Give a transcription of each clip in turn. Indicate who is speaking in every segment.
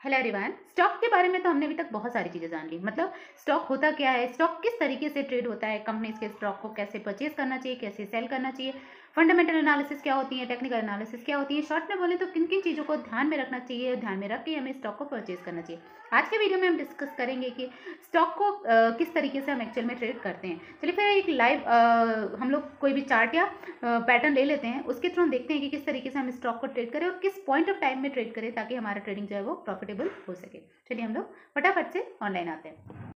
Speaker 1: Hello everyone. Stock के बारे में तो हमने अभी तक बहुत सारी चीज़ें जान ली। मतलब स्टॉक होता क्या है, स्टॉक किस तरीके से ट्रेड होता है, कंपनीज के स्टॉक को कैसे परचेज करना चाहिए, कैसे सेल करना चाहिए, फंडामेंटल एनालिसिस क्या होती है, टेक्निकल एनालिसिस क्या होती है, शॉर्ट में बोले तो किन किन चीज़ों को ध्यान में रखना चाहिए, ध्यान में रख के हमें स्टॉक को परचेज करना चाहिए। आज के वीडियो में हम डिस्कस करेंगे कि स्टॉक को किस तरीके से हम एक्चुअल में ट्रेड करते हैं। चलिए फिर एक लाइव हम लोग कोई भी चार्ट या पैटर्न ले लेते हैं, उसके थ्रू हम देखते हैं कि किस तरीके से हम स्टॉक को ट्रेड करें और किस पॉइंट ऑफ टाइम में ट्रेड करें ताकि हमारा ट्रेडिंग जो है वो प्रॉफिटेबल हो सके। चलिए हम लोग फटाफट से ऑनलाइन आते हैं।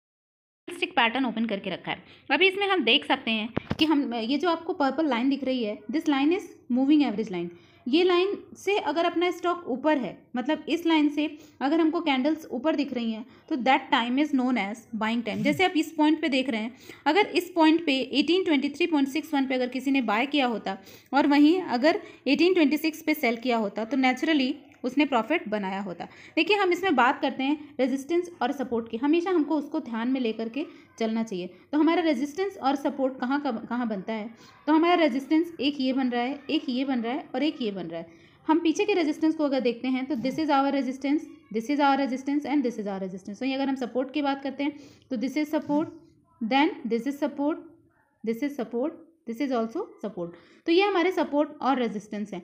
Speaker 1: स्टिक पैटर्न ओपन करके रखा है। अभी इसमें हम देख सकते हैं कि हम ये जो आपको पर्पल लाइन दिख रही है, this line is moving average line. ये लाइन से अगर अपना स्टॉक ऊपर है, मतलब इस लाइन से अगर हमको कैंडल्स ऊपर दिख रही हैं तो that time is known as buying time. जैसे आप इस पॉइंट पे देख रहे हैं, अगर इस पॉइंट पे 1823.61 पे अगर किसी ने बाय किया होता और वहीं अगर 1826 पे सेल किया होता तो नेचुरली उसने प्रॉफिट बनाया होता। देखिए हम इसमें बात करते हैं रेजिस्टेंस और सपोर्ट की, हमेशा हमको उसको ध्यान में लेकर के चलना चाहिए। तो हमारा रेजिस्टेंस और सपोर्ट कहाँ बनता है, तो हमारा रेजिस्टेंस एक ये बन रहा है, एक ये बन रहा है और एक ये बन रहा है। हम पीछे के रेजिस्टेंस को अगर देखते हैं तो this is our resistance, this is our resistance and this is our resistance. वहीं अगर हम सपोर्ट की बात करते हैं तो this is support, then this is support, this is support, this is also support. तो ये हमारे सपोर्ट और रेजिस्टेंस है।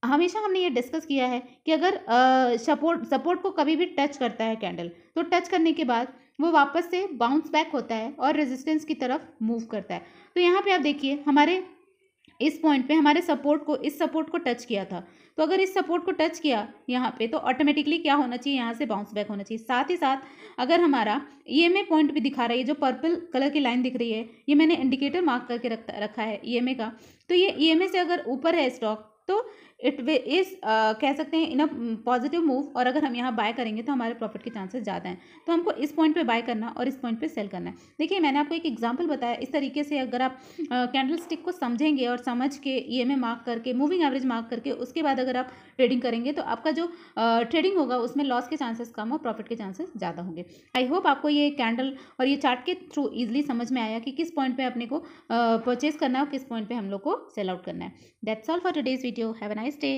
Speaker 1: हमेशा हमने ये डिस्कस किया है कि अगर सपोर्ट को कभी भी टच करता है कैंडल, तो टच करने के बाद वो वापस से बाउंस बैक होता है और रेजिस्टेंस की तरफ मूव करता है। तो यहाँ पे आप देखिए हमारे इस पॉइंट पे हमारे इस सपोर्ट को टच किया था, तो अगर इस सपोर्ट को टच किया यहाँ पे तो ऑटोमेटिकली क्या होना चाहिए, यहाँ से बाउंस बैक होना चाहिए। साथ ही साथ अगर हमारा ईएमए पॉइंट भी दिखा रहा है, जो पर्पल कलर की लाइन दिख रही है, ये मैंने इंडिकेटर मार्क करके रखा है ईएमए का। तो ये ईएमए से अगर ऊपर है स्टॉक तो इट वे इज कह सकते हैं इन अ पॉजिटिव मूव, और अगर हम यहाँ बाय करेंगे तो हमारे प्रॉफिट के चांसेस ज़्यादा हैं। तो हमको इस पॉइंट पे बाय करना और इस पॉइंट पे सेल करना है। देखिए मैंने आपको एक एग्जांपल बताया, इस तरीके से अगर आप कैंडल स्टिक को समझेंगे और समझ के ईएमए मार्क करके, मूविंग एवरेज मार्क करके, उसके बाद अगर आप ट्रेडिंग करेंगे तो आपका जो ट्रेडिंग होगा उसमें लॉस के चांसेस कम और प्रॉफिट के चांसेस ज़्यादा होंगे। आई होप आपको ये कैंडल और ये चार्ट के थ्रू ईजिली समझ में आया कि किस पॉइंट पे अपने को परचेज करना है और किस पॉइंट पे हम लोग को सेल आउट करना है। That's all for today's video. Have a nice day.